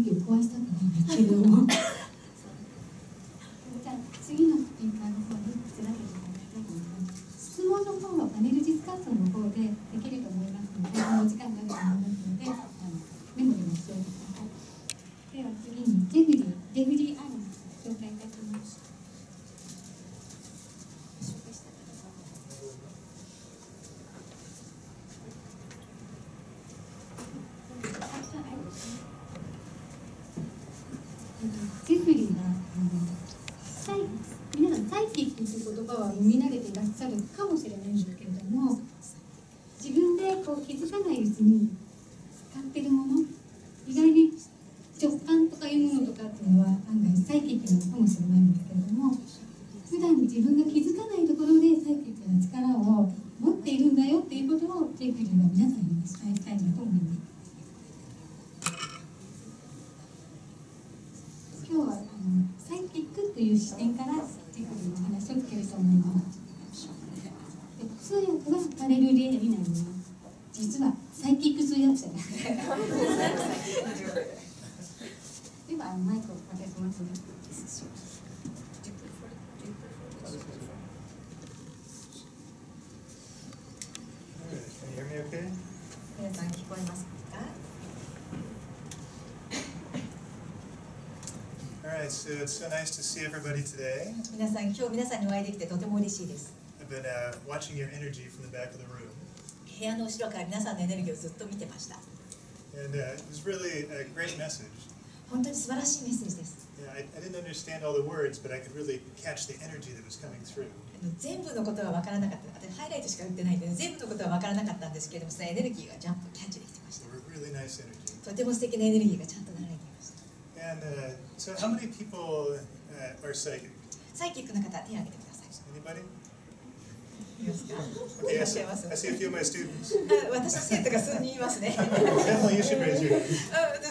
壊したくないんですけどもじゃあ次のスピーカーの方につなげていただきたいと思います。質問の方はパネルディスカッションの方でできると思いますので、お時間があると思いますのでメモでもしておいてください。では次にジェフリーアレンさん紹介いたします。ジェフリーは皆さんサイキックという言葉は読み慣れていらっしゃるかもしれないんですけれども、自分で気づかないうちに使っているもの、意外に直感とかいうものとかっていうのは案外サイキックなのかもしれないんですけれども、普段自分が気づかないところでサイキックな力を持っているんだよっていうことをジェフリーは皆さんに伝えたいなと思います。今日はサイキックという視点からジェフリーの話を聞けると思います。通訳はパネルリエになります。実はサイキック通訳者です。ではマイクを渡しますね。皆さん聞こえますか？Alright, so it's so nice to see everybody today. 今日皆さんにお会いできてとても嬉しいです。I've been watching your energy from the back of the room. 部屋の後ろから皆さんのエネルギーをずっと見てました。And it was really a great message. 本当に素晴らしいメッセージです。Yeah, I didn't understand all the words, but I could really catch the energy that was coming through. 全部のことは分からなかった。ハイライトしか言ってないので全部のことは分からなかったんですけれども、そのエネルギーがジャンプキャッチできてました。Really nice energy. とても素敵なエネルギーがちゃんと流れていました。And so, how many people are psychic? サイキックの方、手を挙げてください。Anybody? いますか？ Okay, I see a few of my students. 私の生徒が数人いますね。Definitely, you should raise your hand.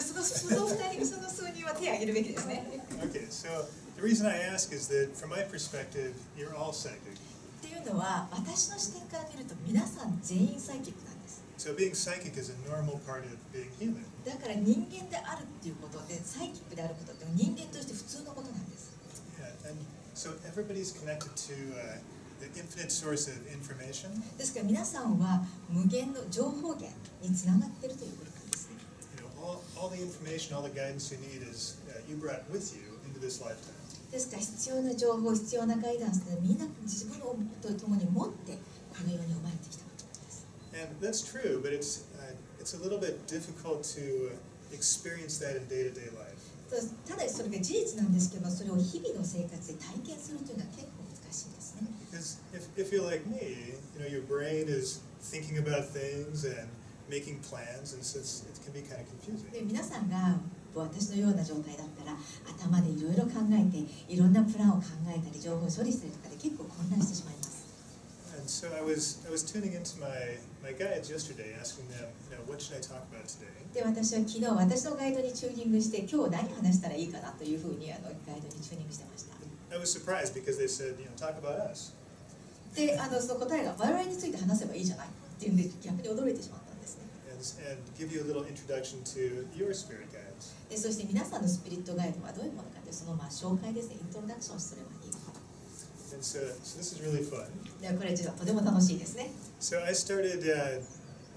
その数人は手を挙げるべきですね。Okay, so the reason I ask is that, from my perspective, you're all psychic. っていうのは、私の視点から見ると皆さん全員サイキックなんです。So being psychic is a normal part of being human. だから人間であるっていうことで、サイキックであることって人間として普通のことなんです。Yeah, and so everybody's connected to the infinite source of information. ですから皆さんは無限の情報源につながっているということなんですね。You know, all the information, all the guidance you need is you brought with you into this lifetime. ですから必要な情報、必要なガイダンスでみんな自分と共に持ってこの世に生まれてきたことです。And that's true, but it's a little bit difficult to experience that in day-to-day life. ただそれが事実なんですけど、それを日々の生活で体験するというのは結構難しいですね。Because if you're like me, you know, your brain is thinking about things and making plans, and so it can be kind of confusing. で、皆さんが私のような状態だったら頭でいろいろ考えていろんなプランを考えたり情報を処理するとかで結構混乱してしまいます。And so I was tuning into my guides yesterday, asking them, you know, what should I talk about today? で、私は昨日私のガイドにチューニングして今日何話したらいいかなというふうにガイドにチューニングしてました。I was surprised because they said, you know, talk about us. で、その答えが我々について話せばいいじゃないっていうんで逆に驚いてしまったんですね。And give you a little introduction to your spirit guides. で、そして皆さんのスピリットガイドはどういうものかというその紹介ですね、イントロダクションすればいい。And so this is really fun. で、これ実はとても楽しいですね。So I started.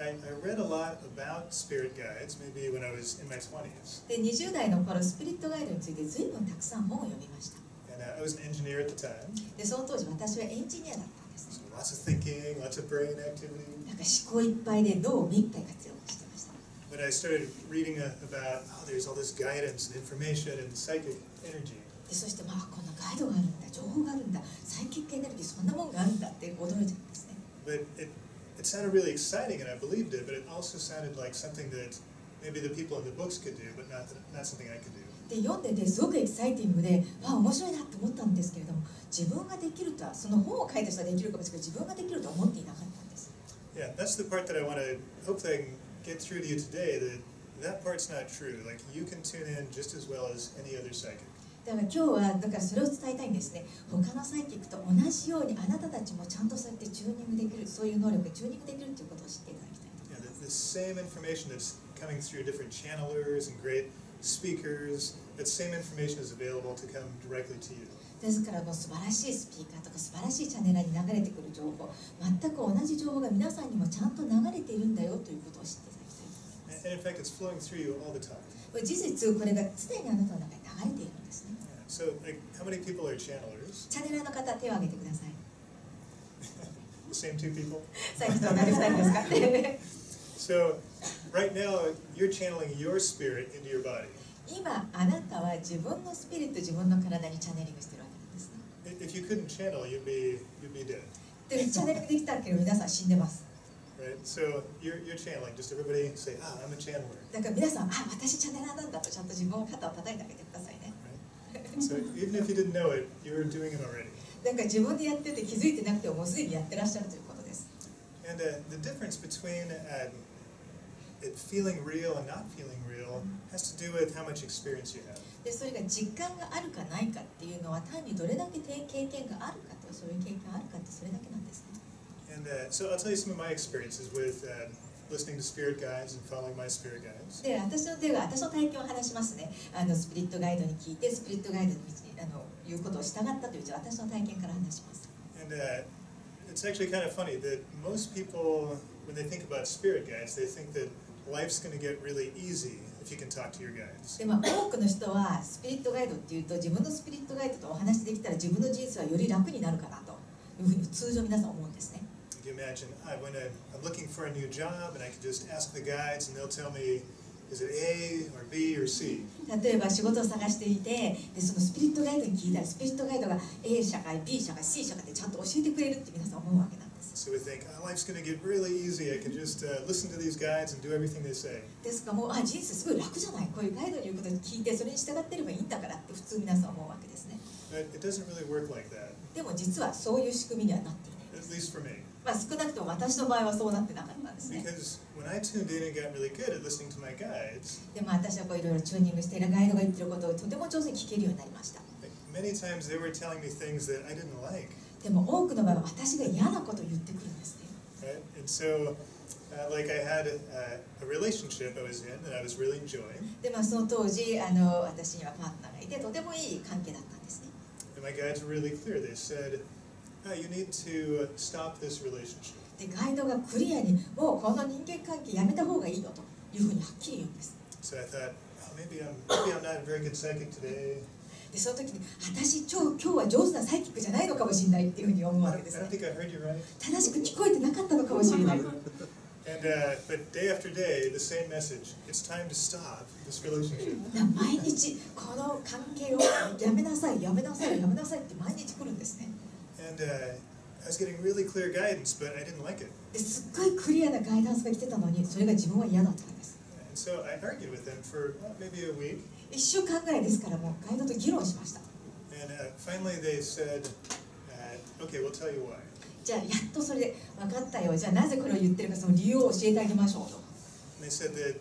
I read a lot about spirit guides, maybe when I was in my 20s. で、20代の頃スピリットガイドについて随分たくさん本を読みました。And I was an engineer at the time. で、その当時私はエンジニアだったんです。So lots of thinking, lots of brain activity. なんか思考いっぱいで脳を目いっぱい活用してました。But I started reading about there's all this guidance and information and psychic energy. で、そしてこんなガイドがあるんだ、情報があるんだ、サイキックエネルギーそんなもんがあるんだって驚いてるんですね。But it sounded really exciting, and I believed it. But it also sounded like something that maybe the people in the books could do, but not something I could do. で、読んでてすごくエキサイティングで、面白いなって思ったんですけれども、自分ができるとはその本を書いた人はできるかもしれないけど、自分ができるとは思っていなかったんです。Yeah, that's the part that I want to. Hopefully, I can get through to you today. That part's not true. Like you can tune in just as well as any other psychic. だから今日はだからそれを伝えたいんですね。他のサイキックと同じようにあなたたちもちゃんとそうやってチューニングできる、そういう能力でチューニングできるということを知っていただきたいと思います。Yeah, the same information that's coming through different channelers and great speakers, that same information is available to come directly to you. ですからもう素晴らしいスピーカーとか素晴らしいチャンネルに流れてくる情報、全く同じ情報が皆さんにもちゃんと流れているんだよということを知っていただきたいと思います。And in fact, it's flowing through you all the time. 事実これが常にあなたの中に流れているんですね。So, like, how many people are channelers? チャンネラーの方手を挙げてください。The same two people? さっきと同じ2人ですか？ So, right now, you're channeling your spirit into your body. 今あなたは自分のスピリット、自分の体にチャネリングしてるわけなんですね。If you couldn't channel, you'd be dead. でチャネリングできたけど皆さん死んでます。Right? So you're channeling. Just everybody say, "Ah, I'm a channeler." だから皆さん、私チャネラーなんだとちゃんと自分の肩を叩いてあげてくださいね。Right? So even if you didn't know it, you were doing it already. なんか自分でやってて気づいてなくてももうすでにやってらっしゃるということです。And the difference between it feeling real and not feeling real has to do with how much experience you have. でそれが実感があるかないかっていうのは単にどれだけ経験があるかと、そういう経験があるかってそれだけなんですね。And so I'll tell you some of my experiences with listening to spirit guides and following my spirit guides. で私の体験を話しますね。スピリットガイドに聞いてスピリットガイドに言うことを従ったという私の体験から話します。And it's actually kind of funny that most people, when they think about spirit guides, they think that life's going to get really easy if you can talk to your guides. で多くの人はスピリットガイドっていうと自分のスピリットガイドとお話できたら自分の人生はより楽になるかなというふうに通常皆さん思うんですね。You can imagine, when I'm looking for a new job and I can just ask the guides and they'll tell me, is it A or B or C? 例えば仕事を探していて、でそのスピリットガイドに聞いたらスピリットガイドが A 社会、B 社会、C 社会ってちゃんと教えてくれるって皆さん思うわけなんです。So we think, life's going to get really easy. I can just listen to these guides and do everything they say. ですからもう人生すごい楽じゃない。こういうガイドに言うことを聞いてそれに従ってればいいんだからって普通皆さん思うわけですね。But it doesn't really work like that. でも実はそういう仕組みにはなっていない。 At least for me. 少なくとも私の場合はそうなってなかったんですね。 Because when I tuned in and got really good at listening to my guides, でも私はこういろいろチューニングしているガイドが言ってることをとても上手に聞けるようになりました。 many times they were telling me things that I didn't like. でも多くの場合は私が嫌なことを言ってくるんですね。 Right? And so, like I had a relationship I was in that I was really enjoying. でその当時私にはパートナーがいてとてもいい関係だったんですね。 And my guides were really clear. They said, you need to stop this relationship. でガイドがクリアにもうこの人間関係やめた方がいいよというふうにはっきり言うんです。 So I thought, maybe I'm not a very good psychic today. でその時に私今日は上手なサイキックじゃないのかもしれないっていうふうに思うわけです I ね。 don't think I heard you right. 正しく聞こえてなかったのかもしれない。 And but day after day, the same message. It's time to stop this relationship. 毎日この関係をやめなさい、やめなさい、やめなさいって毎日来るんですね。 And I was getting really clear guidance, but I didn't like it. ですっごいクリアなガイダンスが来てたのにそれが自分は嫌だったんです。 And so I argued with them for maybe a week. 1週間ぐらいですからもうガイドと議論しました。 And finally they said, okay, we'll tell you why. じゃあやっとそれで分かったよ。じゃあなぜこれを言ってるかその理由を教えてあげましょうと。 And they said that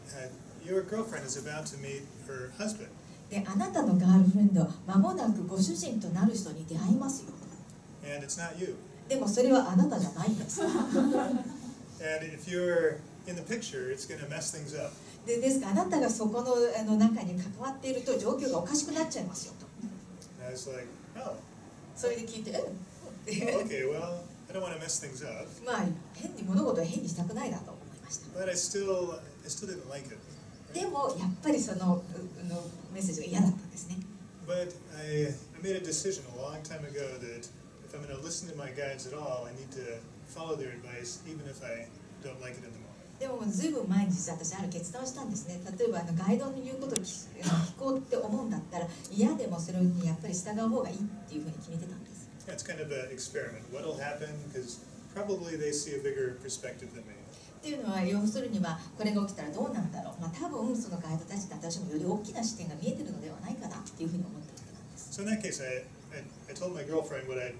your girlfriend is about to meet her husband. であなたのガールフレンド間もなくご主人となる人に出会いますよ。 And it's not you. でもそれはあなたじゃないんです。 And if you're in the picture, it's going to mess things up. ですからあなたがそこの中に関わっていると状況がおかしくなっちゃいますよと。 And I was like, oh, それで聞いて、okay, well, I don't want to mess things up. 変に物事を変にしたくないなと思いました。 But I still didn't like it. でもやっぱりそのメッセージが嫌だったんですね。 But I made a decision a long time ago that if I'm going to listen to my guides at all, I need to follow their advice, even if I don't like it in the moment. でもずいぶん前に実は私ある決断をしたんですね。例えばガイドの言うことを聞こうって思うんだったら嫌でもそれにやっぱり従う方がいいっていうふうに決めてたんです。 Yeah, it's kind of an experiment. What'll happen? Because probably they see a bigger perspective than me. っていうのは要するにこれが起きたらどうなんだろう。多分そのガイドたちって私もより大きな視点が見えてるのではないかなっていうふうに思っているわけなんです。 So in that case, I told my girlfriend what I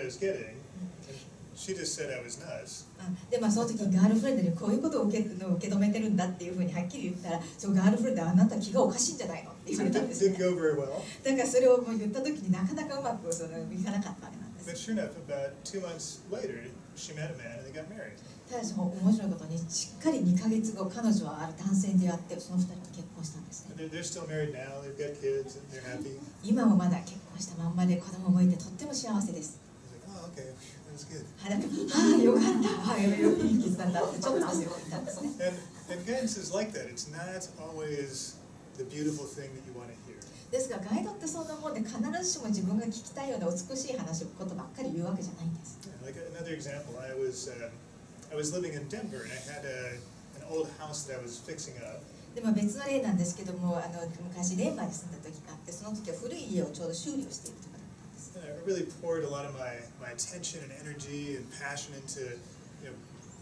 was getting, and she just said I was nuts. でその時にガールフレンドにこういうことを受け止めてるんだっていうふうにはっきり言ったら、そのガールフレンドはあなた気がおかしいんじゃないのって言われたんですね。 Didn't go very well. だからそれを言った時になかなかうまくいかなかったわけなんです。 But sure enough, about 2 months later, she met a man and they got married. ただし面白いことにしっかり2ヶ月後彼女はある男性に出会ってその2人は結婚したんですね。 They're still married now. They've got kids and they're happy. 今もまだ結婚したまんまで子供もいてとっても幸せです。 He's like, oh, okay, that's good. はい、だからよかった、いい決断だってちょっと汗をかいたんですね。And guidance is like that. It's not always the beautiful thing that you want to hear. ですがガイドってそんなもんで必ずしも自分が聞きたいような美しい話ことばっかり言うわけじゃないんです。 Yeah, like another example, I was living in Denver and I had an old house that I was fixing up. でも別の例なんですけども、昔デンバーに住んだ時があって、その時は古い家をちょうど修理をしているところだったんです。 And I really poured a lot of my attention and energy and passion into,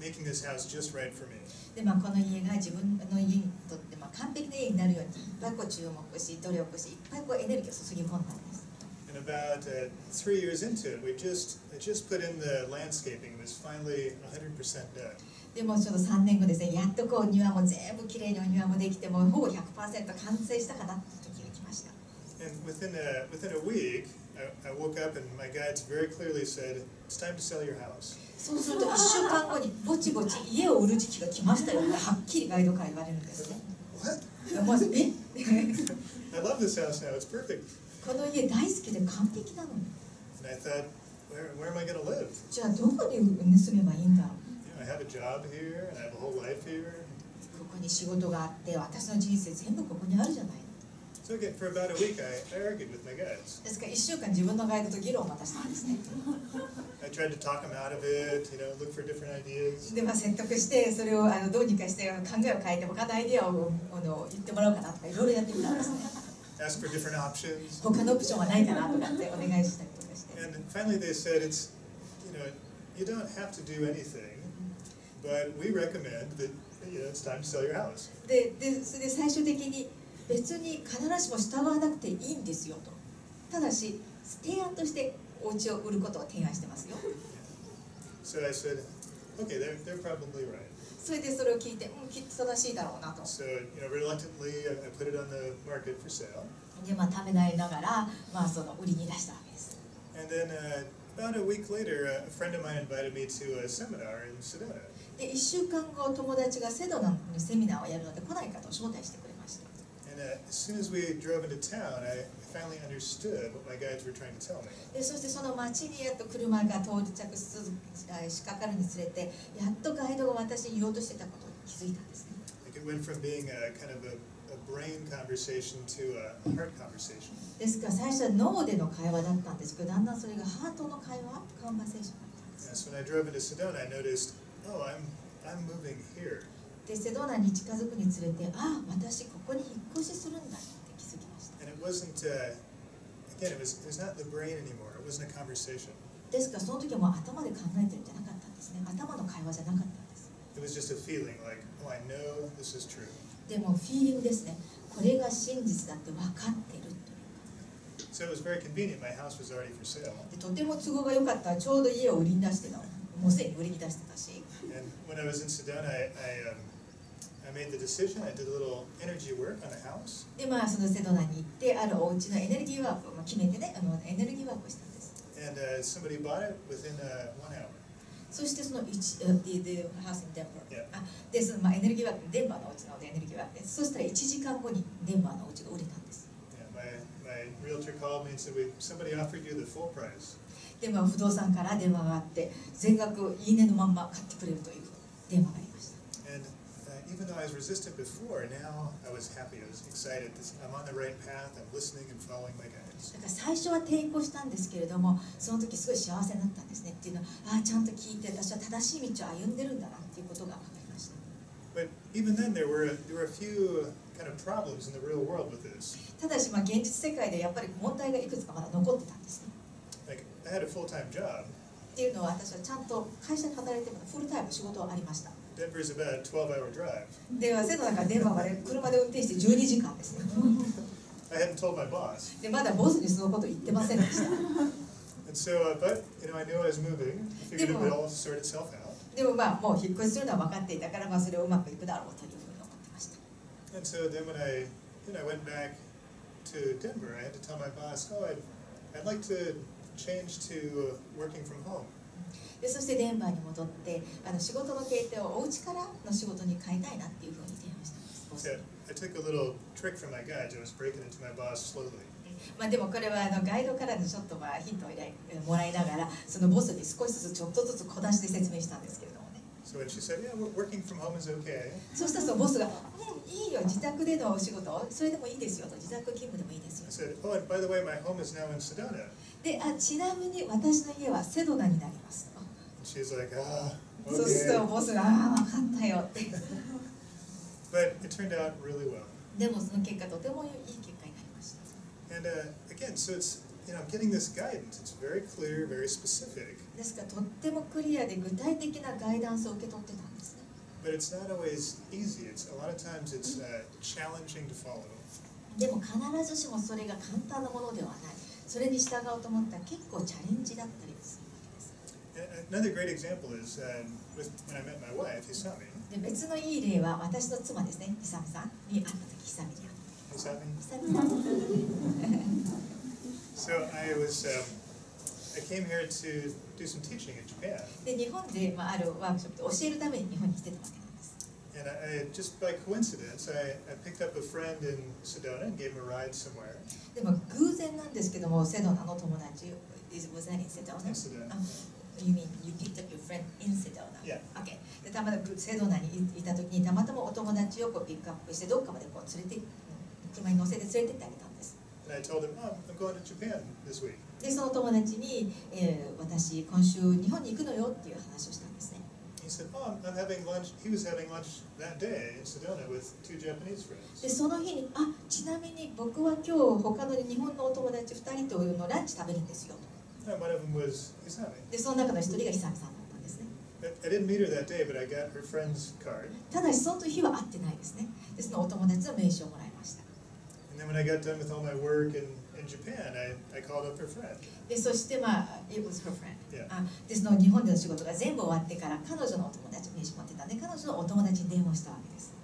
making this house just right for me. でこの家が自分の家にとって完璧な家になるようにいっぱい注目し努力しいっぱいエネルギーを注ぎ込んだんです。 And about 3 years into it, I just put in the landscaping. It was finally 100% done. でもちょうど3年後ですね、やっと庭も全部きれいにお庭もできてもうほぼ 100% 完成したかなって時が来ました。 And within a week, I woke up and my guides very clearly said, "It's time to sell your house." そうすると1週間後にぼちぼち家を売る時期が来ましたよってはっきりガイドから言われるんですね。 What? 思わずえ I love this house now. It's perfect. この家大好きで完璧なのに And I thought, where am I going to live? じゃあどこに住めばいいんだろう。 I have a job here and I have a whole life here. ここに仕事があって私の人生全部ここにあるじゃないの。 So again, for about a week, I argued with my guides. ですから1週間自分のガイドと議論をまたしたんですね。 I tried to talk them out of it, look for different ideas. で説得してそれをどうにかして考えを変えて他のアイデアを言ってもらおうかなとかいろいろやってみたんですね。 Ask for different options. 他のオプションはないかなとかってお願いしたりとかして。 And finally they said, you don't have to do anything, but we recommend that, it's time to sell your house. でそれで最終的に別に必ずしも従わなくていいんですよと。ただし提案としてお家を売ることを提案してますよ。 So I said, okay, they're probably right. それでそれを聞いて、きっと正しいだろうなと。 So, reluctantly, I put it on the market for sale. でためらいながらその売りに出したわけです。 And then about a week later, a friend of mine invited me to a seminar in Sedona. で1週間後友達がセドナにセミナーをやるので来ないかと招待してくれました。 And as soon as we drove into town, I finally understood what my guides were trying to tell me. でそしてその町にやっと車が到着しかかるにつれてやっとガイドが私に言おうとしてたことに気づいたんですね。 Like it went from being kind of a brain conversation to a heart conversation. ですから最初は脳での会話だったんですけどだんだんそれがハートの会話カンバセーションだったんです。 Yes, when I drove into Sedona, I noticed, oh, I'm moving here. でセドナに近づくにつれて私ここに引っ越しするんだって気づきました。 And it wasn't, again, it was not the brain anymore. It wasn't a conversation. ですからその時はもう頭で考えてるんじゃなかったんですね。頭の会話じゃなかったんです。 It was just a feeling like, oh, I know this is true. でもフィーリングですね。これが真実だって分かってるという。 So it was very convenient. My house was already for sale. でとても都合が良かった。ちょうど家を売りに出してた。もうすでに売りに出してたし。 And when I was in Sedona, I made the decision. I did a little energy work on the house. でそのセドナに行ってあるお家のエネルギーワークを決めてねエネルギーワークをしたんです。 And somebody bought it within 1 hour. そしてそのThe House in Denver、でそのエネルギーワークデンバーのお家のエネルギーワークです。そしたら1時間後にデンバーのお家が売れたんです。 Yeah, my realtor called me and said, somebody offered you the full price. で不動産から電話があって全額いいねのまんま買ってくれるという電話がありました。 And even though I was resistant before, now I was happy. I was excited. I'm on the right path. I'm listening and following my guides. だから最初は抵抗したんですけれどもその時すごい幸せになったんですね。っていうのはちゃんと聞いて私は正しい道を歩んでるんだなっていうことが分かりました。 But even then, there were a few kind of problems in the real world with this. ただし現実世界でやっぱり問題がいくつかまだ残ってたんですね。 Like I had a full-time job. っていうのは私はちゃんと会社に働いてもフルタイム仕事はありました。 Denver's about a 12-hour drive. でセドナからデンバーまで車で運転して12時間ですね。 I hadn't told my boss. でまだボスにそのこと言ってませんでした。 And so, but I knew I was moving. I figured it would all sort itself out. でももう引っ越しするのは分かっていたからそれをうまくいくだろうというふうに思ってました。 And so then when I went back to Denver, I had to tell my boss, oh, I'd like to change to working from home. でそしてデンバーに戻って仕事の形態をお家からの仕事に変えたいなっていうふうに提案したんです。Yeah, I took a little trick from my guides. I was breaking into my boss slowly. でもこれはガイドからのちょっとヒントをもらいながらそのボスに少しずつちょっとずつ小出しで説明したんですけれどもね。So when she said, "Yeah, working from home is okay," そうしたらそのボスが「いいよ、自宅でのお仕事それでもいいですよ」と、自宅勤務でもいいですよ。 I said, "Oh, and by the way, my home is now in Sedona." でちなみに私の家はセドナになります。 And she's like, "Ah, そうする okay." とボスが「ああ分かったよ」って。 But it turned out really well. でもその結果とてもいい結果になりました。 And again, so it's getting this guidance. It's very clear, very specific. ですからとってもクリアで具体的なガイダンスを受け取ってたんですね。 But it's not always easy. It's a lot of times it's challenging to follow. でも必ずしもそれが簡単なものではない。それに従おうと思ったら結構チャレンジだったりするわけです。 Another great example is when I met my wife, Hisami. で別のいい例は私の妻ですね、ひさみさんに会った時、ひさみに会った。 So I came here to do some teaching in Japan. で日本であるワークショップで教えるために日本に来てたわけなんです。 And just by coincidence, I picked up a friend in Sedona and gave him a ride somewhere. でも偶然なんですけども、セドナの友達、was that in Sedona? In Sedona. You mean you picked up your friend in Sedona? Yeah. Okay. でたまたまセドナにいた時にたまたまお友達をピックアップしてどっかまで連れて車に乗せて連れてってあげたんです。 And I told him, "Oh, I'm going to Japan this week." でその友達に、私今週日本に行くのよっていう話をしたんですね。 He said, "Oh, I'm having lunch." He was having lunch that day in Sedona with 2 Japanese friends. でその日にちなみに僕は今日他の日本のお友達2人とのランチ食べるんですよと。 And one of them was Hisami. でその中の1人が久美さんだったんですね。 I didn't meet her that day, but I got her friend's card. ただしその日は会ってないですね。でそのお友達の名刺をもらいました。 And then when I got done with all my work in Japan, I called up her friend. でそしてit was her friend. Yeah. でその日本での仕事が全部終わってから彼女のお友達名刺持ってたんで彼女のお友達に電話したわけです。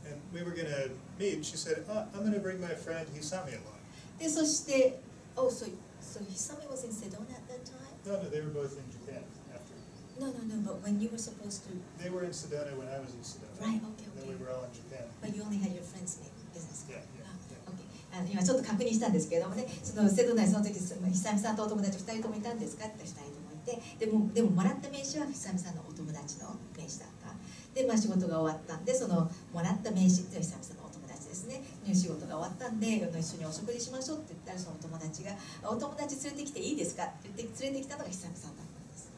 And we were going to meet. She said, "Oh, I'm going to bring my friend Hisami along." でそしてso Hisami was in Sedona at that time? No, they were both in Japan after. No, but when you were supposed to... They were in Sedona when I was in Sedona. Right, okay. Then we were all in Japan. But you only had your friend's name, business. Yeah. Okay. 今ちょっと確認したんですけれどもね、そのセドナにその時久美さんとお友達2人ともいたんですかって2人ともいて、でももらった名刺は久美さんのお友達の名刺だった。で仕事が終わったんでそのもらった名刺っていうのは久美さんのお友達ですね。仕事が終わったんで一緒にお食事しましょうって言ったらその友達がお友達連れてきていいですかって言って連れてきたのが久美さんだったんです。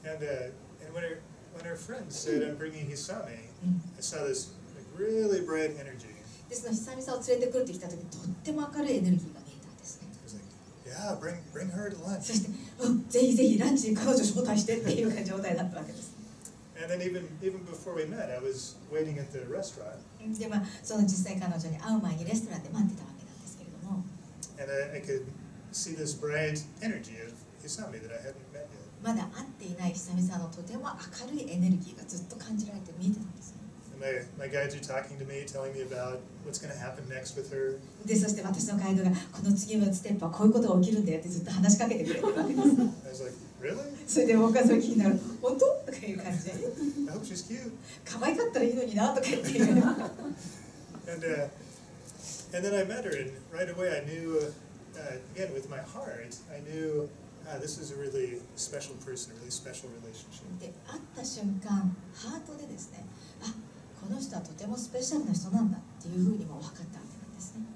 And when her friend said, "I'm bringing Hisami," I saw this really bright energy. でその久美さんを連れてくるって来た時とっても明るいエネルギーが見えたんですね。 I was like, "Yeah, bring her to lunch." そしてぜひぜひランチに彼女招待してっていう状態だったわけです。 And then even before we met, I was waiting at the restaurant. でその実際彼女に会う前にレストランで待ってたわけなんですけれども、 And I could see this bright energy of Hisami that I hadn't met yet. まだ会っていない久美さんのとても明るいエネルギーがずっと感じられて見えてたんですね。 My guides are talking to me, telling me about what's going to happen next with her. でそして私のガイドがこの次のステップはこういうことが起きるんだよってずっと話しかけてくれてるわけです。 I was like, "Really? それで僕はそれ気になる。本当とかいう感じで I hope she's cute." 可愛かったらいいのになとか言っていう。 And then I met her, and right away I knew, again with my heart, I knew this is a really special person, a really special relationship. で会った瞬間ハートでですね、この人はとてもスペシャルな人なんだっていうふうにも分かったわけなんですね。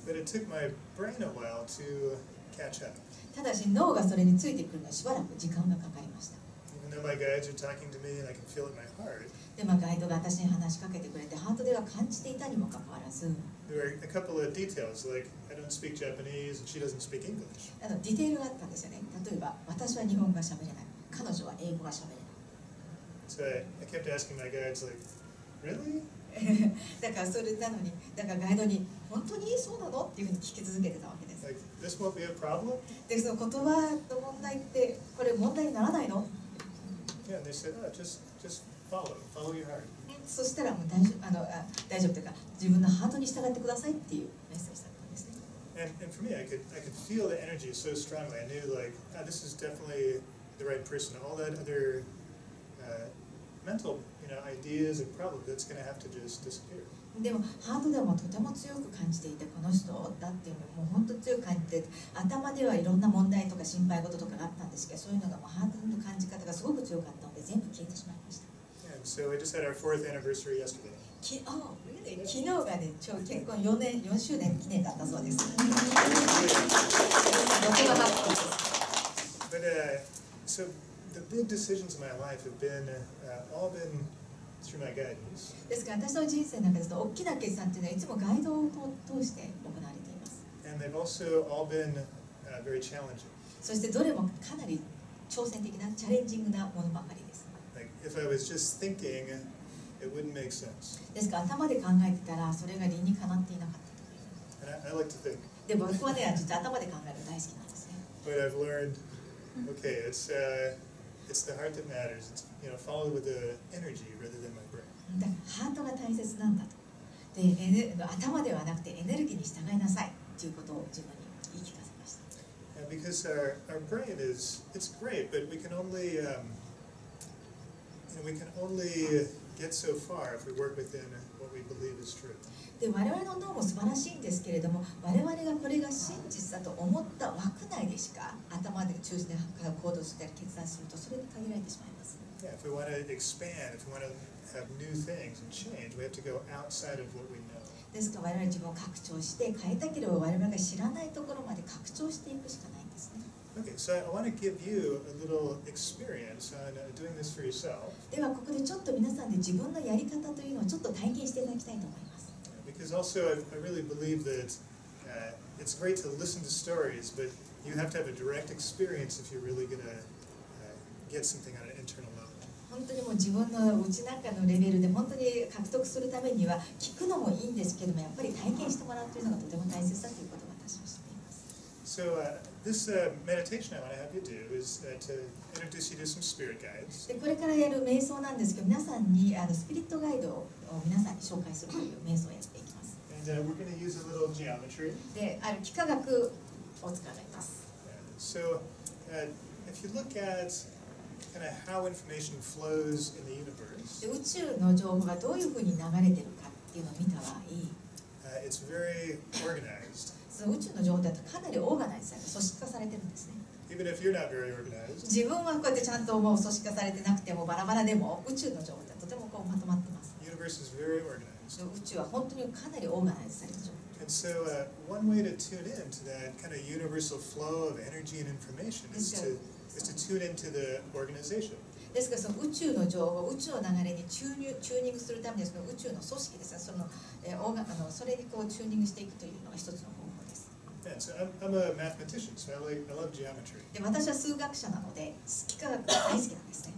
But it took my brain a while to catch up. ただし脳がそれについてくるのはしばらく時間がかかりました。 Even though my guides are talking to me and I can feel it in my heart, でガイドが私に話しかけてくれてハートでは感じていたにもかかわらず、 there were a couple of details, like I don't speak Japanese and she doesn't speak English. ディテールがあったんですよね。例えば私は日本語が喋れない、彼女は英語が喋れない。 So I kept asking my guides, like, "Really?" だからそれなのに、だからガイドに本当にそうなのっていうふうに聞き続けてたわけです。 Like, "This won't be a problem?" でその言葉の問題ってこれ問題にならないの？ Yeah, and they said, "Oh, just follow your heart." そしたらもう大丈夫というか自分のハートに従ってくださいっていうメッセージだったんですね。 And for me, I could feel the energy so strongly. I knew, like, this is definitely the right person, all that other mental, ideas and problems, that's going to have to just disappear. でもハートでもとても強く感じていて、この人だっていうのをもう本当に強く感じて、頭ではいろんな問題とか心配事とかがあったんですけど、そういうのがもうハートの感じ方がすごく強かったので全部消えてしまいました。And so we just had our 4th anniversary yesterday. Really? 昨日がね、結婚4周年記念だったそうです。But so the big decisions in my life have been all been through my guidance. ですから私の人生の中ですと大きな決断っていうのはいつもガイドを通して行われています。And they've also all been very challenging. そしてどれもかなり挑戦的なチャレンジングなものばかりです。Like if I was just thinking, it wouldn't make sense. ですから頭で考えてたらそれが理にかなっていなかったと。And I like to think. で僕はね、実は頭で考えるの大好きなんですね。But I've learned, okay, it's the heart that matters. It's, follow with the energy rather than my brain. だからハートが大切なんだと。で、頭ではなくてエネルギーに従いなさいということを自分に言い聞かせました。And because our brain it's great, but we can only get so far if we work within what we believe is true. で我々の脳も素晴らしいんですけれども、我々がこれが真実だと思った枠内でしか頭で中心で行動したり決断するとそれに限られてしまいます。Yeah, if we want to expand, if we want to have new things and change, we have to go outside of what we know. ですから我々自分を拡張して変えたければ我々が知らないところまで拡張していくしかないんですね。Okay, so I want to give you a little experience on doing this for yourself. ではここでちょっと皆さんで自分のやり方というのをちょっと体験していただきたいと思います。Because also I really believe that it's great to listen to stories, but you have to have a direct experience if you're really going to get something on an internal level. 本当にもう自分の内中のレベルで本当に獲得するためには聞くのもいいんですけども、やっぱり体験してもらうというのがとても大切だということを私は知っています。So this meditation I want to have you do is to introduce you to some spirit guides. でこれからやる瞑想なんですけど、皆さんにスピリットガイドを皆さんに紹介するという瞑想をやっていきます。And we're going to use a little geometry. で、ある幾何学を使います。So if you look at kind of how information flows in the universe, で宇宙の情報がどういうふうに流れてるかっていうのを見た場合、it's very organized. その宇宙の情報だとかなりオーガナイズされて組織化されてるんですね。Even if you're not very organized. 自分はこうやってちゃんともう組織化されてなくてもバラバラでも宇宙の情報ってとてもこうまとまってます。 The universe is very organized. 宇宙は本当にかなりオーガナイズされてる情報。And so one way to tune in to that kind of universal flow of energy and information is to tune into the organization. ですからその宇宙の情報、宇宙の流れにチューニングするためにその宇宙の組織ですね、それにこうチューニングしていくというのが一つの方法です。Yeah, so I'm a mathematician, so I love geometry. で私は数学者なので幾何学が大好きなんですね。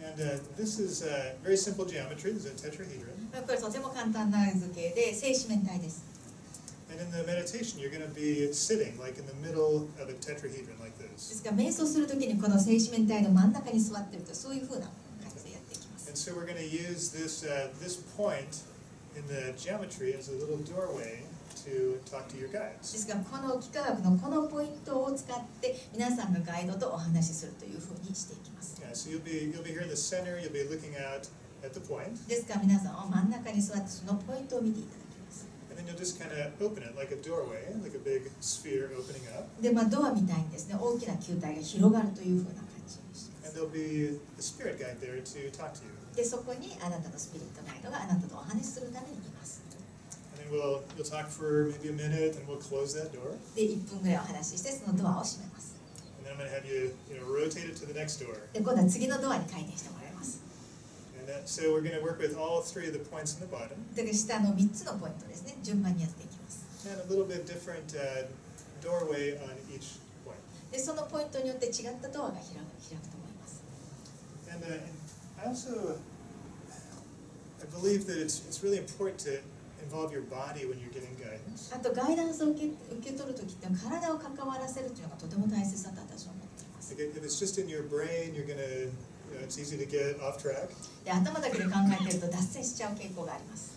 Yeah. And this is very simple geometry. This is a tetrahedron. これとても簡単な図形で正四面体です。And in the meditation, you're going to be sitting like in the middle of a tetrahedron like で this. すから瞑想するときにこの正四面体の真ん中に座っているとそういうふうな感じでやっていきます。 And so we're going to use this point in the geometry as a little doorway to talk to your で guides. すからこの幾何学のこのポイントを使って皆さんがガイドとお話しするというふうにしていきます。 Yeah, so you'll be here in the center. You'll be looking out at the point. ですから皆さんは真ん中に座ってそのポイントを見ていただきます。 And then you'll just kind of open it like a doorway, like a big sphere opening up. で、ドアみたいにですね、大きな球体が広がるというふうな感じにしていま And す。 there'll be a spirit guide there to talk to you. で、そこにあなたのスピリットガイドがあなたとお話しするためにいます。 And then you'll talk for maybe a minute, and we'll close that door. で、1分ぐらいお話ししてそのドアを閉めます。 And then I'm going to have you, rotate it to the next door. で、今度は次のドアに回転してもらいます。 And so we're going to work with all three of the points in the bottom. で、下の3つのポイントですね、順番にやっていきます。 And a little bit different doorway on each point. で、そのポイントによって違ったドアが開くと思います。 And I also I believe that it's really important to involve your body when you're getting guidance. あとガイダンスを受け取るときって体を関わらせるというのがとても大切だと私は思っています。 Like if it's just in your brain, you're going to, it's easy to get off track. で、頭だけで考えていると脱線しちゃう傾向があります。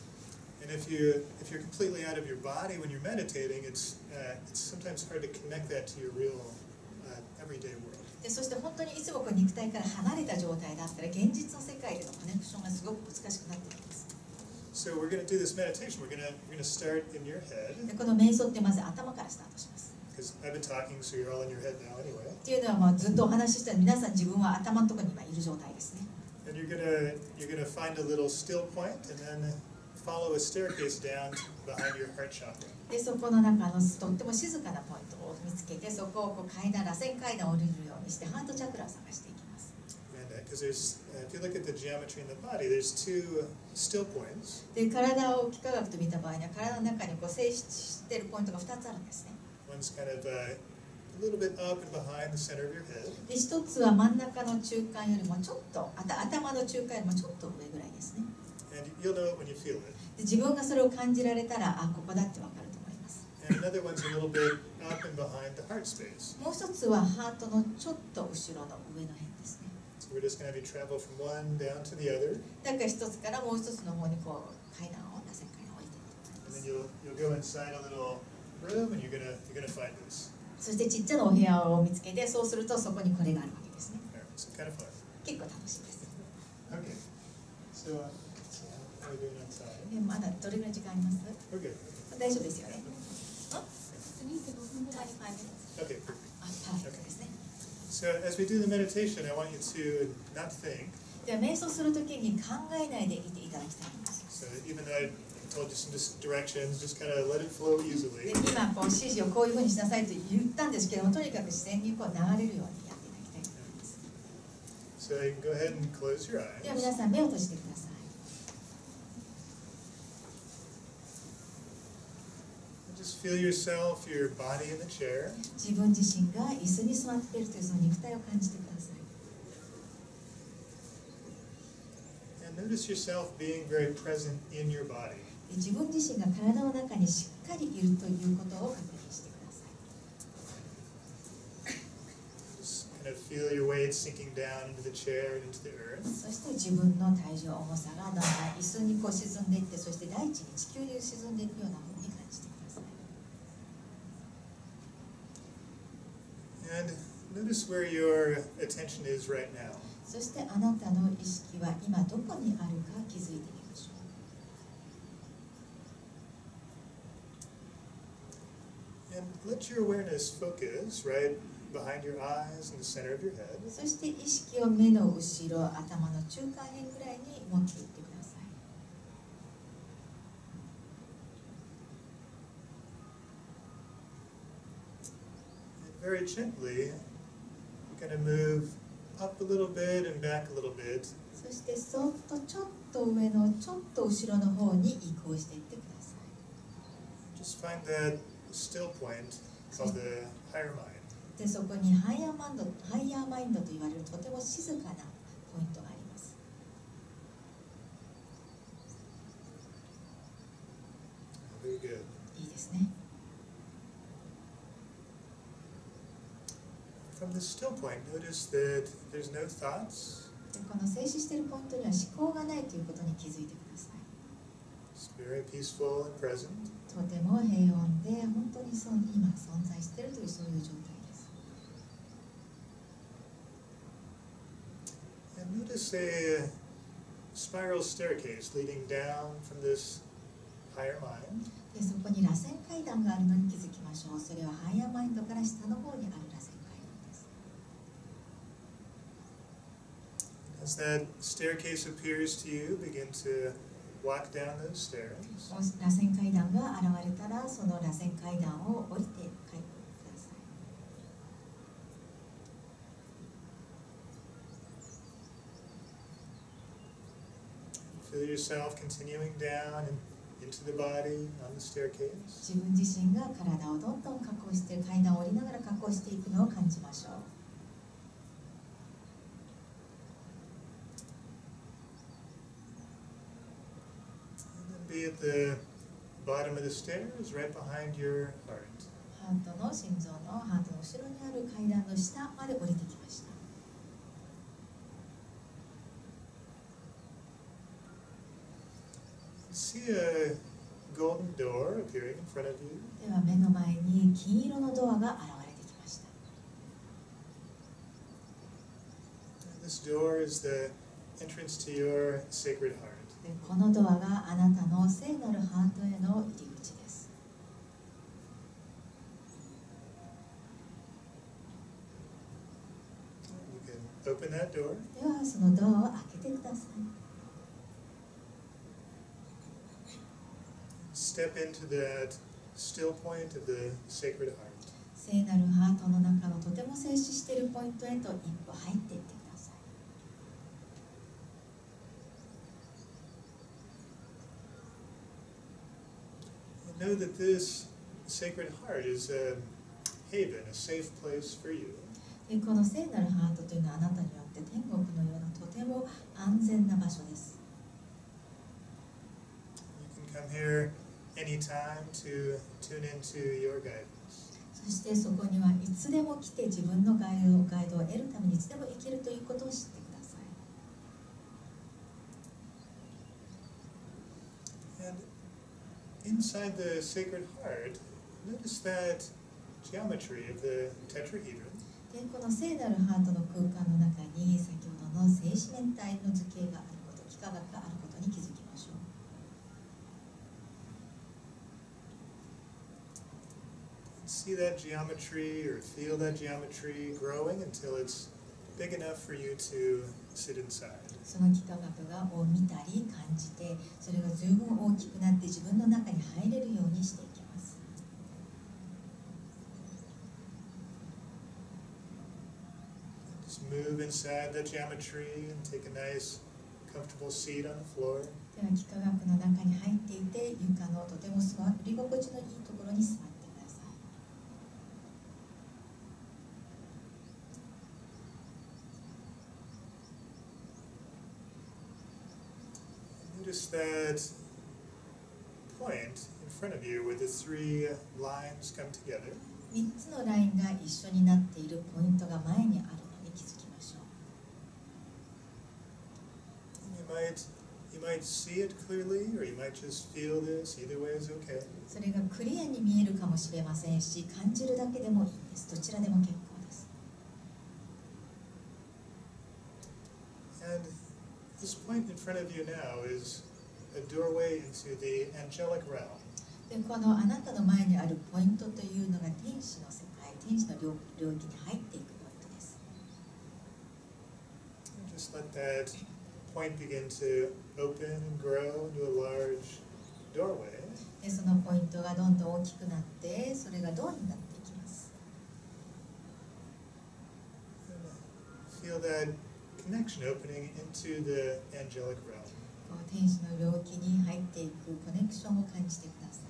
And if you're completely out of your body when you're meditating, it's sometimes hard to connect that to your real everyday world. でそして本当にいつもこう肉体から離れた状態だったら現実の世界でのコネクションがすごく難しくなってきます。So we're going to do this meditation. We're going to start in your head. でこの瞑想ってまず頭からスタートします。Because I've been talking, so you're all in your head now anyway. っていうのはもうずっとお話ししてる皆さん自分は頭のところに今いる状態ですね。And you're gonna find a little still point and then follow a staircase down behind your heart chakra. でそこの中のとっても静かなポイントを見つけてそこをこう螺旋階段を降りるようにしてハートチャクラを探していきます。And because if you look at the geometry in the body, there's two still points. で体を幾何学と見た場合には体の中にこう静止しているポイントが2つあるんですね。One's kind of a little bit up and behind the center of your head. で一つは真ん中の中間よりもちょっと頭の中間よりもちょっと上ぐらいですね。And you'll know it when you feel it. で自分がそれを感じられたらここだってわかると思います。And another one's a little bit up and behind the heart space. もう一つはハートのちょっと後ろの上の辺ですね。So we're just going to be travel from one down to the other. だから一つからもう一つの方にこう階段を螺旋階段を降りていきます。And then you'll go inside a little room and you're gonna find this. そしてちっちゃなお部屋を見つけて、そうするとそこにこれがあるわけですね。So kind of fun. 結構楽しいです。Okay. So how are we doing on time? まだどれぐらい時間あります？ We're good. 大丈夫ですよね。Okay. パーフェクトですね。So as we do the meditation, I want you to not think. では瞑想するときに考えないでいていただきたいんです。 So even though I told you some directions, just kind of let it flow で easily. 今こう指示をこういうふうにしなさいと言ったんですけども、とにかく自然にこう流れるようにやっていただきたいと思います。 So you can go ahead and close your では eyes. 皆さん目を閉じてください。Just feel yourself, your body in the chair. 自分自身が椅子に座っているというその肉体を感じてください。 And notice yourself being very present in your body. 自分自身が体の中にしっかりいるということを確認してください。 Just kind of feel your weight sinking down into the chair and into the earth. そして自分の体重重さがだんだん椅子にこう沈んでいって、そして大地に地球に沈んでいくようなふうに感じてください。 And notice where your attention is right now. そしてあなたの意識は今どこにあるか気づいてみましょう。 And let your awareness focus right behind your eyes in the center of your head. そして意識を目の後ろ、頭の中間辺ぐらいに持っていってください。 And very gently, you're going to move up a little bit and back a little bit. そしてそっとちょっと上のちょっと後ろの方に移行していってください。 Just find that still point called the higher mind. でそこにハイヤーマインドと言われるとても静かなポイントがあります。 Very good. いいですね。 From the still point, notice that there's no thoughts. でこの静止しているポイントには思考がないということに気づいてください。 It's very peaceful and present. とても平穏で本当に今存在しているというそういう状態です。 And notice a spiral staircase leading down from this higher mind. でそこに螺旋階段があるのに気づきましょう。それはハイヤーマインドから下の方にある螺旋階段です。 As that staircase appears to you, begin to walk down those stairs. 螺旋階段が現れたらその螺旋階段を降りて帰ってください。 Feel yourself continuing down and into the body on the staircase. 自分自身が体をどんどん加工して階段を降りながら加工していくのを感じましょう。 Be at the bottom of the stairs, right behind your heart. ハートの心臓のハートの後ろにある階段の下まで降りてきました。 See a golden door appearing in front of you. では目の前に金色のドアが現れてきました。This door is the entrance to your sacred heart. でこのドアがあなたの聖なるハートへの入り口です。You can open that door. ではそのドアを開けてください。Step into that still point of the sacred heart. 聖なるハートの中のとても静止しているポイントへと一歩入っていってください。Know that this sacred heart is a haven, a safe place for you. でこの聖なるハートというのはあなたによって天国のようなとても安全な場所です。You can come here anytime to tune into your guidance. そしてそこにはいつでも来て自分のガイドを得るためにいつでも生きるということを知ってください。And inside the sacred heart, notice that geometry of the tetrahedron. でこの聖なるハートの空間の中に先ほどの正四面体の図形があること、幾何学があることに気づきましょう。See that geometry or feel that geometry growing until it's big enough for you to sit inside. その幾何学を見たり感じて、それが十分大きくなって自分の中に入れるようにしていきます。Just move inside that geometry and take a nice, comfortable seat on the floor. では幾何学の中に入っていて、床のとても座り心地のいいところに座ってください。Notice that point in front of you where the three lines come together. 3つのラインが一緒になっているポイントが前にあるのに気づきましょう。You might see it clearly, or you might just feel this. Either way is okay. それがクリアに見えるかもしれませんし、感じるだけでもいいんです。どちらでも結構です。And this point in front of you now is a doorway into the angelic realm. でこのあなたの前にあるポイントというのが天使の世界、天使の領域に入っていくポイントです。And just let that point begin to open and grow into a large doorway. でそのポイントがどんどん大きくなって、それがドアになっていきます。And feel that connection opening into the angelic realm. こう天使の領域に入っていくコネクションを感じてください。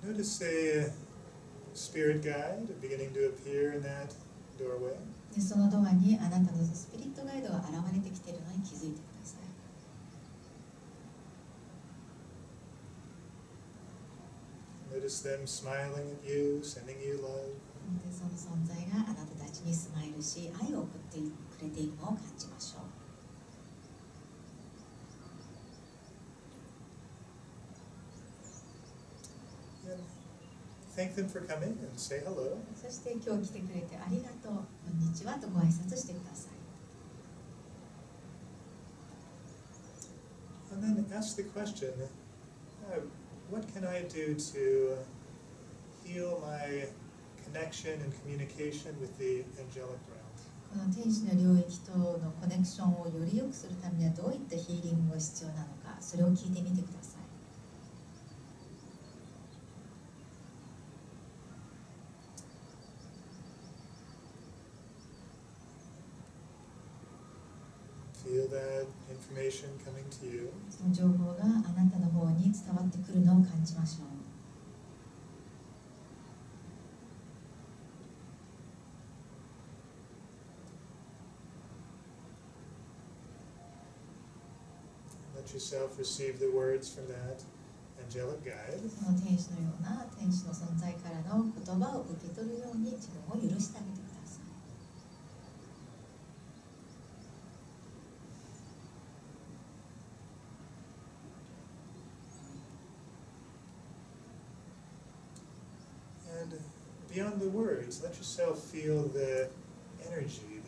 Notice a spirit guide beginning to appear in that doorway. でそのドアにあなたのスピリットガイドが現れてきているのに気づいてください。Notice them smiling at you, sending you love. でその存在があなたたちにスマイルし、愛を送ってくれているのを感じましょう。And thank them for coming and say hello. そして今日来てくれてありがとう、こんにちはとご挨拶してください。And then ask the question, what can I do to heal my connection and communication with the angelic realm? この天使の領域とのコネクションをより良くするためにはどういったヒーリングが必要なのか、それを聞いてみてください。Feel that information coming to you. その情報があなたの方に伝わってくるのを感じましょう。Let yourself receive the words from that angelic guide. その天使のような天使の存在からの言葉を受け取るように自分を許してあげてください。beyond the words, let yourself feel the energy,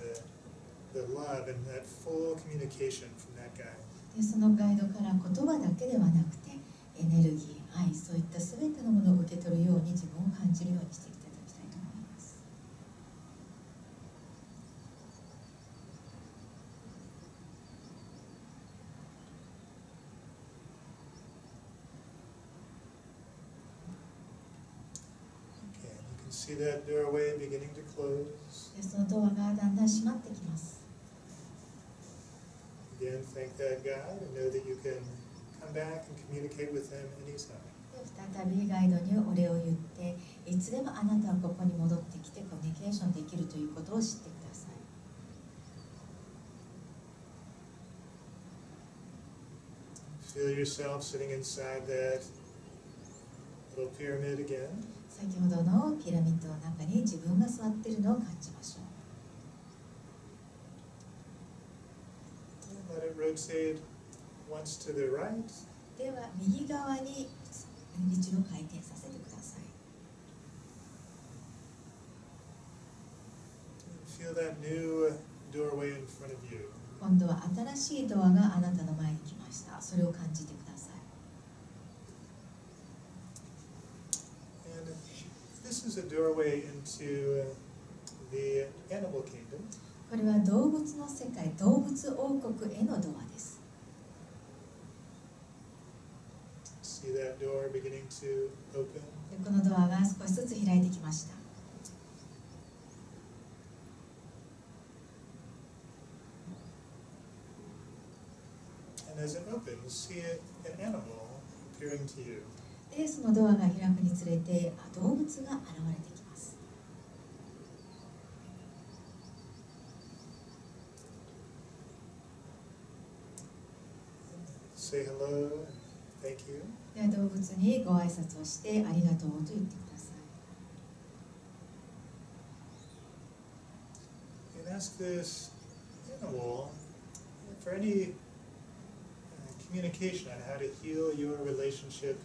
the love, and that full communication from that guide. でそのガイドから言葉だけではなくてエネルギー、愛、そういったすべてのものを受け取るように自分を感じるようにしていただきたいと思います。Okay, you can see that doorway beginning to close. でそのドアがだんだん閉まってきます。Again, thank that God and know that you can come back and communicate with him anytime. 再びガイドにお礼を言っていつでもあなたはここに戻ってきてコミュニケーションできるということを知ってください。Feel yourself sitting inside that little pyramid again. 先ほどのピラミッドの中に自分が座っているのを感じましょう。Let it rotate once to the right. では右側に一度回転させてください。Feel that new doorway in front of you. 今度は新しいドアがあなたの前に来ました。それを感じてください。And this is a doorway into the animal kingdom. これは動物の世界、動物王国へのドアです。See that door beginning to open. でこのドアが少しずつ開いてきました。And as it opens, see an animal appearing to you. でそのドアが開くにつれて動物が現れてきます。Say hello and thank you. では動物にご挨拶をしてありがとうと言ってください。And ask this animal for any communication on how to heal your relationship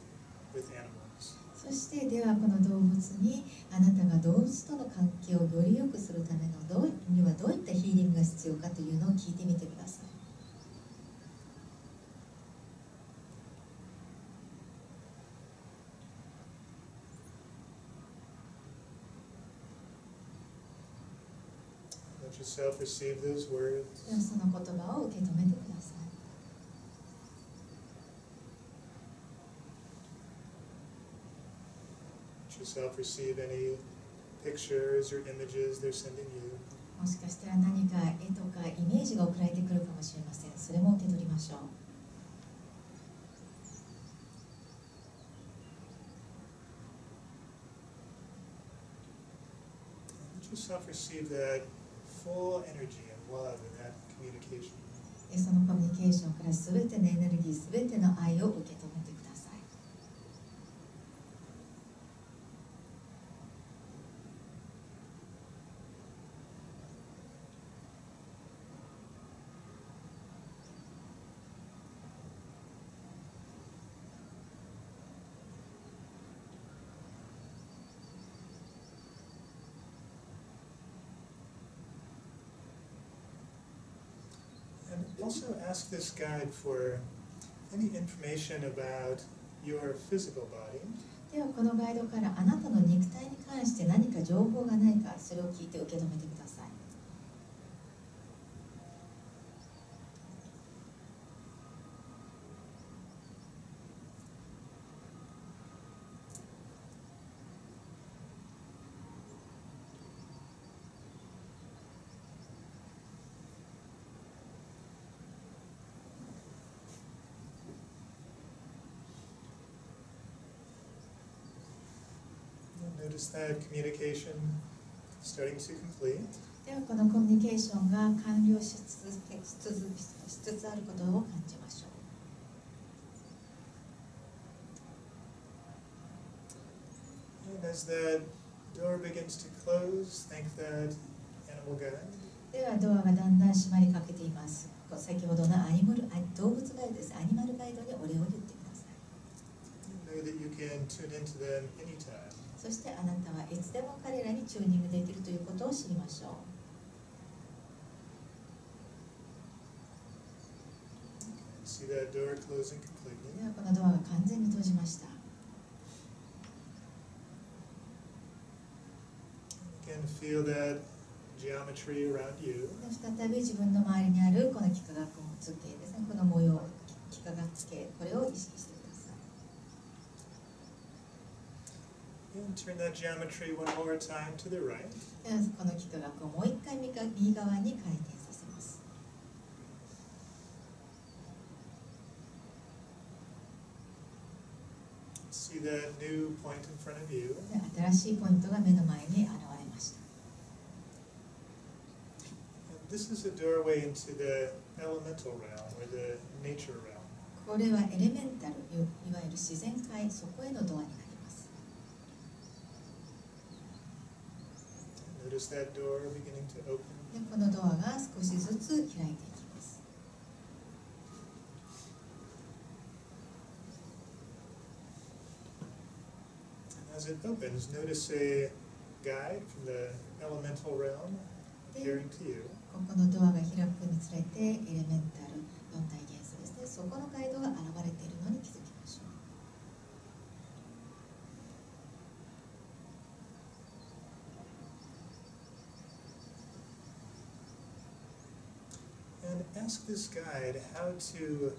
with animals. そしてではこの動物にあなたが動物との関係をより良くするためのにはどういったヒーリングが必要かというのを聞いてみてください。Let yourself receive those words. ではその言葉を受け止めてください。Let yourself receive any pictures or images they're sending you. もしかしたら何か絵とかイメージが送られてくるかもしれません。それも受け取りましょう。Let yourself receive that full energy and love in that communication. そのコミュニケーションから全てのエネルギー、全ての愛を受け止めてください。And also ask this guide for any information about your physical body. ではこのガイドからあなたの肉体に関して何か情報がないか、それを聞いて受け止めてください。Notice that communication starting to complete. ではこのコミュニケーションが完了しつつあることを感じましょう。And as that door begins to close, thank that animal guide. ではドアがだんだん閉まりかけています。先ほどの動物ガイドです。アニマルガイドにお礼を言ってください。Know that you can tune into them anytime. そそしてあなたはいつでも彼らにチューニングできるということを知りましょう。See that door closing completely? ではこのドアが完全に閉じました。Again, feel that geometry around you. 再び自分の周りにあるこの幾何学図形ですね、この模様、幾何学形、これを意識してください。And turn that geometry one more time to the right. ではこの幾何学をもう一回右側に回転させます。See that new point in front of you. で新しいポイントが目の前に現れました。This is a doorway into the elemental realm or the nature realm. これはエレメンタル、いわゆる自然界、そこへのドアになります。Notice that door beginning to open. でこのドアが少しずつ開いていきます。As it opens, notice a guide from the elemental realm appearing to you. ここのドアが開くにつれてエレメンタル4大元素ですね、そこのガイドが現れているのに気づきましょう。And ask this guide how to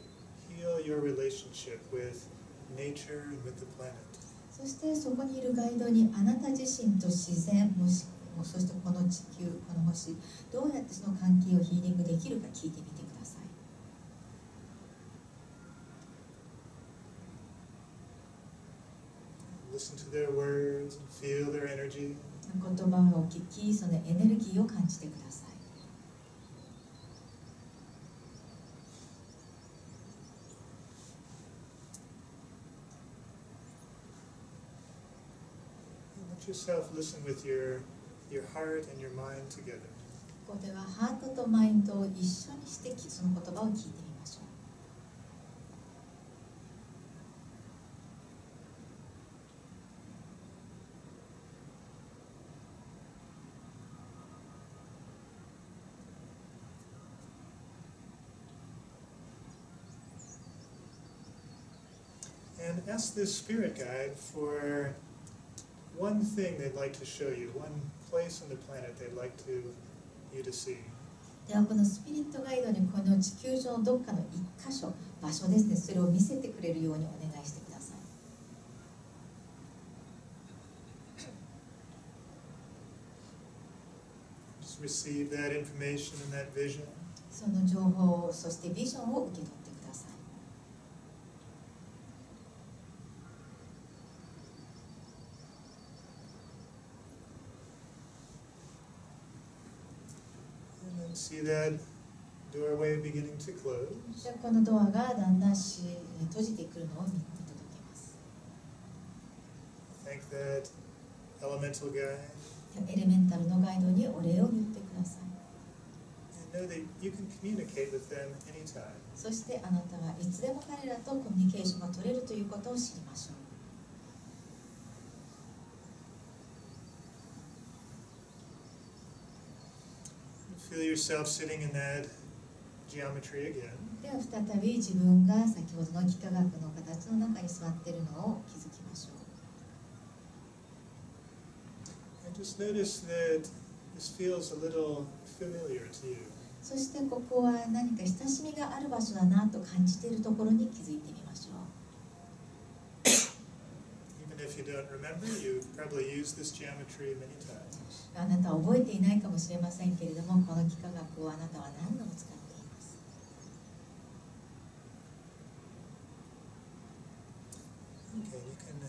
heal your relationship with nature and with the planet. そしてそこにいるガイドにあなた自身と自然、そしてこの地球、この星、どうやってその関係をヒーリングできるか聞いてみてください。Listen to their words and feel their energy. 言葉を聞き、そのエネルギーを感じてください。Let yourself listen with your heart and your mind together. ここではハートとマインドを一緒にしてその言葉を聞いてみましょう。And ask this spirit guide for one thing they'd like to show you, one place on the planet they'd like you to see. う。ではこのスピリットガイドにこの地球上のどっかの一箇所、場所ですね、それを見せてくれるようにお願いしてください。Just receive that information and that vision. その情報、そしてビジョンを受け取ってください。See that doorway beginning to close. でこのドアがだんだん閉じてくるのを見届けます。Thank that elemental guide. エレメンタルのガイドにお礼を言ってください。And know that you can communicate with them anytime. そしてあなたはいつでも彼らとコミュニケーションが取れるということを知りましょう。Feel yourself sitting in that geometry again. では再び自分が先ほどの幾何学の形の中に座っているのを気づきましょう。And just notice that this feels a little familiar to you. そしてここは何か親しみがある場所だなと感じているところに気づいてみましょう。Even if you don't remember, you've probably used this geometry many times. あなたは覚えていないかもしれませんけれども、この幾何学をあなたは何度も使っています。Okay, you can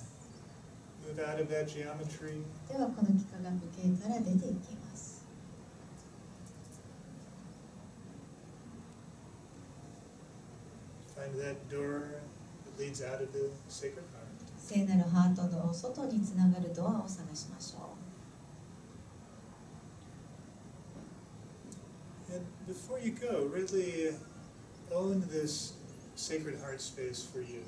move out of that geometry. ではこの幾何学系から出ていきます。Find that door that leads out of the sacred heart. 聖なるハートの外につながるドアを探しましょう。And before you go, really own this sacred heart space for you.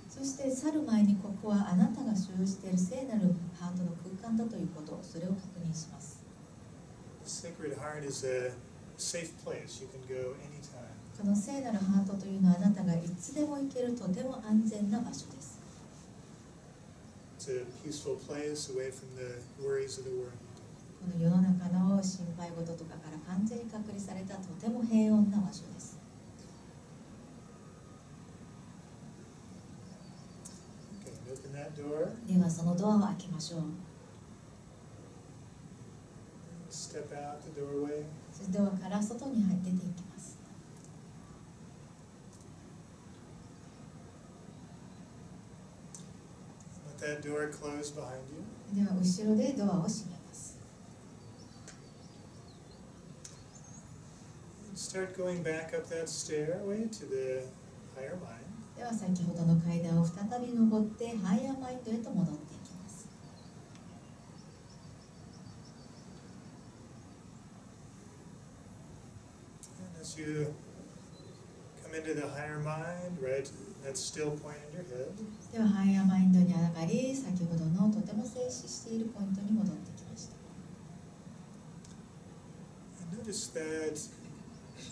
そして去る前にここはあなたが所有している聖なるハートの空間だということ、それを確認します。Sacred Heart is a safe place. You can go anytime. この聖なるハートというのはあなたがいつでも行けるとても安全な場所です。It's a peaceful place away from the worries of the world. この世の中の心配事とかから完全に隔離されたとても平穏な場所です。Okay, open that door. ではそのドアを開けましょう。Step out the doorway. そしてドアから外に出ていきます。Let that door close behind you. では後ろでドアを閉めます。Start going back up that stairway to the higher mind. では先ほどの階段を再び登ってハイヤーマインドへと戻っていきます。And as you come into the higher mind, right, that still point in your head. ではハイヤーマインドに上がり、先ほどのとても静止しているポイントに戻ってきました。And notice that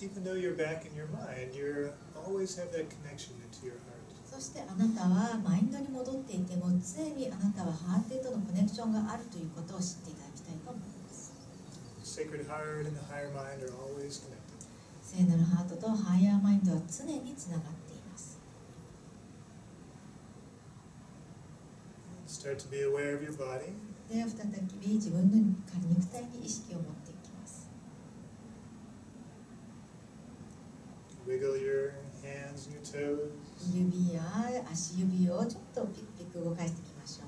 even though you're back in your mind, you always have that connection into your heart. そしてあなたはマインドに戻っていても常にあなたはハートとのコネクションがあるということを知っていただきたいと思います。Sacred heart and the higher mind are always connected. 聖なるハートとハイヤーマインドは常につながっています。Start to be aware of your body. では再び自分の肉体に意識を持っていきます。Wiggle your hands and your toes. 指や足指をちょっとピクピク動かしていきましょう。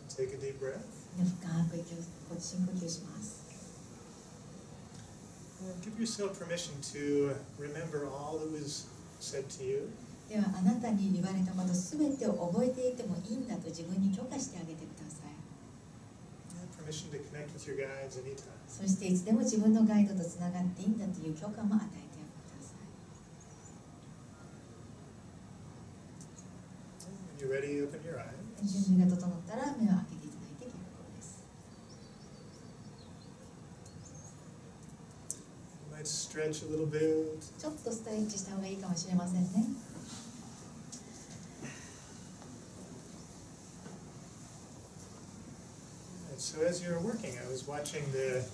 Take a deep breath. で深く息を深呼吸します。Give yourself permission to remember all that was said to you. ではあなたに言われたことすべてを覚えていてもいいんだと自分に許可してあげてください。Permission to connect with your guides anytime. そしていつでも自分のガイドとつながっていいんだという許可も与えてください。When you're ready, open your eyes. 準備が整ったら目を開けていただいて結構です。You might stretch a little bit. ちょっとストレッチした方がいいかもしれませんね。So as you were working, I was watching the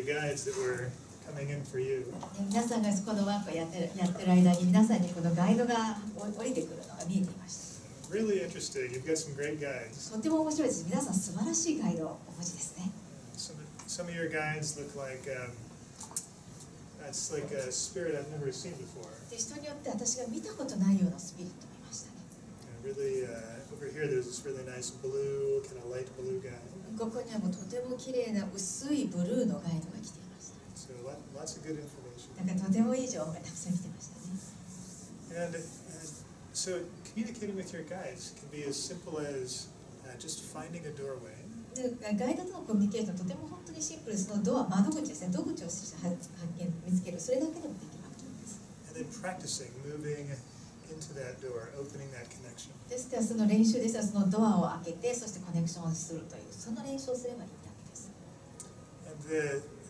guides that were coming in for you. 皆さんがこのワークをやってる間に皆さんにこのガイドが降りてくるのが見えていました。Really interesting. You've got some great guides. とても面白いです。皆さん素晴らしいガイドをお持ちですね。Some of your guides look like that's like a spirit I've never seen before. で人によって私が見たことないようなスピリットを見ましたね。Really, over here there's this really nice blue, kind of light blue guy. ここにはもうとても綺麗な薄いブルーのガイドが来ていました。So lots of good information. なんかとてもいい情報がたくさん来てましたね。And so communicating with your guides can be as simple as just finding a doorway. でガイドとのコミュニケーションはとても本当にシンプルです。そのドア、窓口ですね。戸口を見つける。それだけでもできるわけです。And then practicing moving into that door, opening that connection. ですからその練習ですが、そのドアを開けて、そしてコネクションをするという、その練習をすればいいだけです。And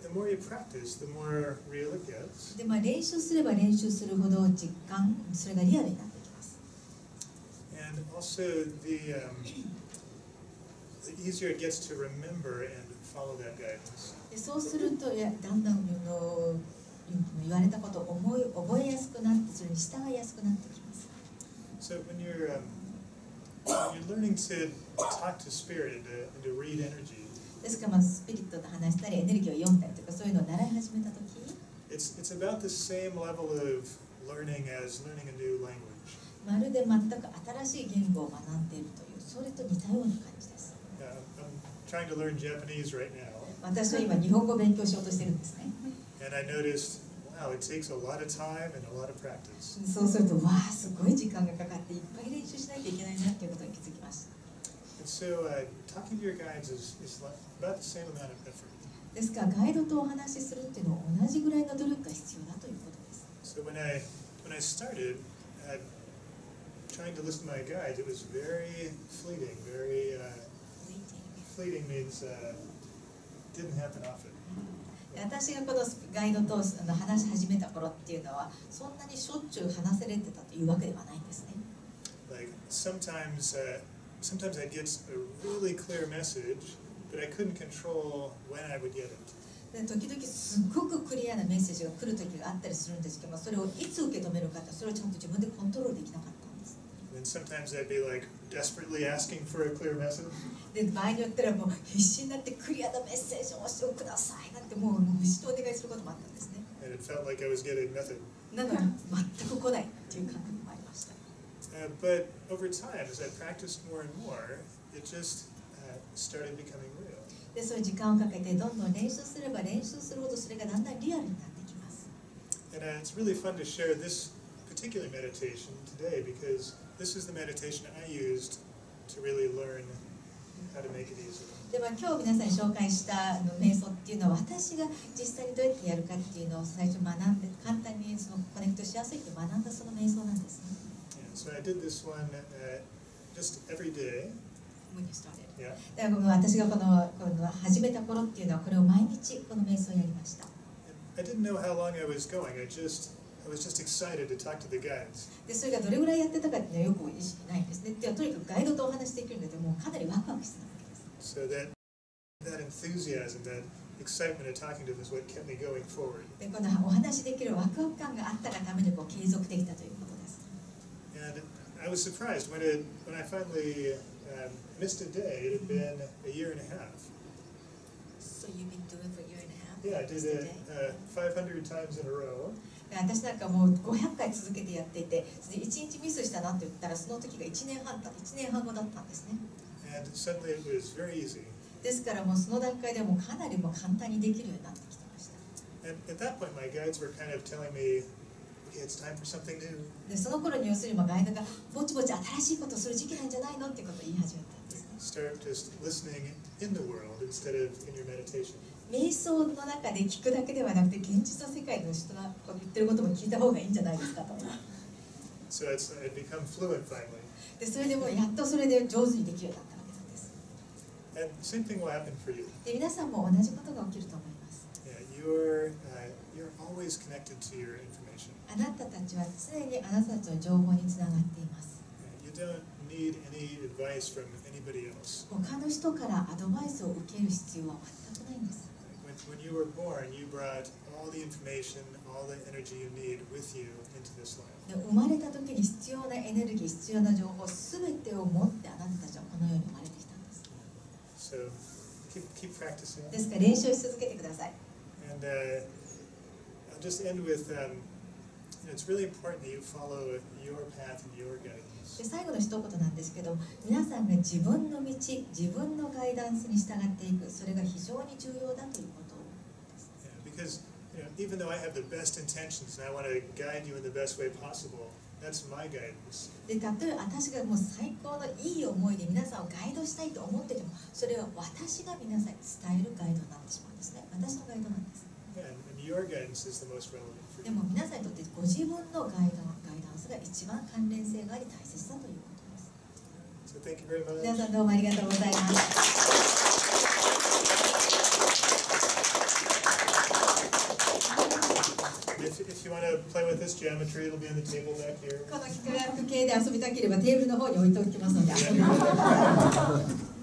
the more you practice, the more real it gets. で、練習すれば練習するほど実感、それがリアルになってきます。And also the easier it gets to remember and follow that guidance. でそうするとだんだん言われたことを覚えやすくなって、それに従いやすくなってきます。So when you're learning to talk to spirit and to read energy, ですからスピリットと話したりエネルギーを読んだりとかそういうのを習い始めたとき、it's about the same level of learning as learning a new language. まるで全く新しい言語を学んでいるという、それと似たような感じです。I'm trying to learn Japanese right now. 私は今日本語を勉強しようとしてるんですね。And I noticed, wow, it takes a lot of time and a lot of practice. そうすると、わあ、すごい時間がかかっていっぱい練習しないといけないなということに気づきました。And so talking to your guides is about the same amount of effort. ですからガイドとお話しするっていうのは同じぐらいの努力が必要だということです。So when I started, trying to listen to my guides, it was very fleeting. Very fleeting means didn't happen often. 私がこのガイドと話し始めた頃っていうのはそんなにしょっちゅう話せれてたというわけではないんですね。Like sometimes I'd get a really clear message, but I couldn't control when I would get it. で時々すごくクリアなメッセージが来る時があったりするんですけども、それをいつ受け止めるかってそれをちゃんと自分でコントロールできなかったんです。And sometimes I'd be like desperately asking for a clear message. で場合によってはもう必死になってクリアなメッセージをしてくださいなんてもう必死とお願いすることもあったんですね。And it felt like I was getting nothing. なのに全く来ないっていう感覚もありました。But over time, as I practiced more and more, it just started becoming real. でそういう時間をかけてどんどん練習すれば練習するほどそれがだんだんリアルになってきます。And it's really fun to share this particular meditation today because this is the meditation I used to really learn how to make it easy. で今日皆さんに紹介した瞑想っていうのは私が実際にどうやってやるかっていうのを最初学んで簡単にそのコネクトしやすいって学んだその瞑想なんですね。So I did this one just every day. When you started. Yeah. だから私がこの始めた頃っていうのはこれを毎日この瞑想をやりました。I didn't know how long I was going. I was just excited to talk to the guides. でそれがどれぐらいやってたかっていうのはよく意識ないんですね。でとにかくガイドとお話しできるのでもうかなりワクワクしてたわけです。So that enthusiasm, that excitement of talking to them is what kept me going forward. でこのお話しできるワクワク感があったがために継続できたということです。And I was surprised when I finally missed a day. It had been a year and a half. So you've been doing for a year and a half? Yeah, I did it 500 times in a row. 私なんかもう500回続けてやっていて、1日ミスしたなって言ったらその時が1年半後だったんですね。And suddenly it was very easy. ですからもうその段階でもかなりも簡単にできるようになってきてました。And at that point, my guides were kind of telling me, "Okay, it's time for something new." でその頃に要するにガイドがぼちぼち新しいことをする時期なんじゃないのっていうことを言い始めたんです。Start just listening in the world instead of in your meditation. 瞑想の中で聞くだけではなくて現実の世界の人が言ってることも聞いた方がいいんじゃないですかと。So I'd become fluent finally. でそれでもやっとそれで上手にできるようになったわけなんです。And same thing will happen for you. で皆さんも同じことが起きると思います。Yeah, you're always connected to your information. あなたたちは常にあなたたちの情報につながっています。You don't need any advice from anybody else. 他の人からアドバイスを受ける必要は全くないんです。When you were born, you brought all the information, all the energy you need with you into this life. で生まれた時に必要なエネルギー、必要な情報すべてを持ってあなたたちはこの世に生まれてきたんです。So keep practicing. ですから練習し続けてください。And I'll just end with, it's really important that you follow your path and your guidance. で最後の一言なんですけど、皆さんが自分の道、自分のガイダンスに従っていく、それが非常に重要だということです。Because even though I have the best intentions and I want to guide you in the best way possible, that's my guidance. でたとえ私がもう最高のいい思いで皆さんをガイドしたいと思ってても、それは私が皆さんに伝えるガイドになってしまうんですね。私のガイドなんです。Yeah, and your guidance is the most relevant for で you. も皆さんにとってご自分のガイダンスが一番関連性があり大切だということです。So thank you very much. 皆さんどうもありがとうございます。If you want to play with this geometry, it'll be on the table back here. この幾何学系で遊びたければテーブルの方に置いておきますので遊んでください。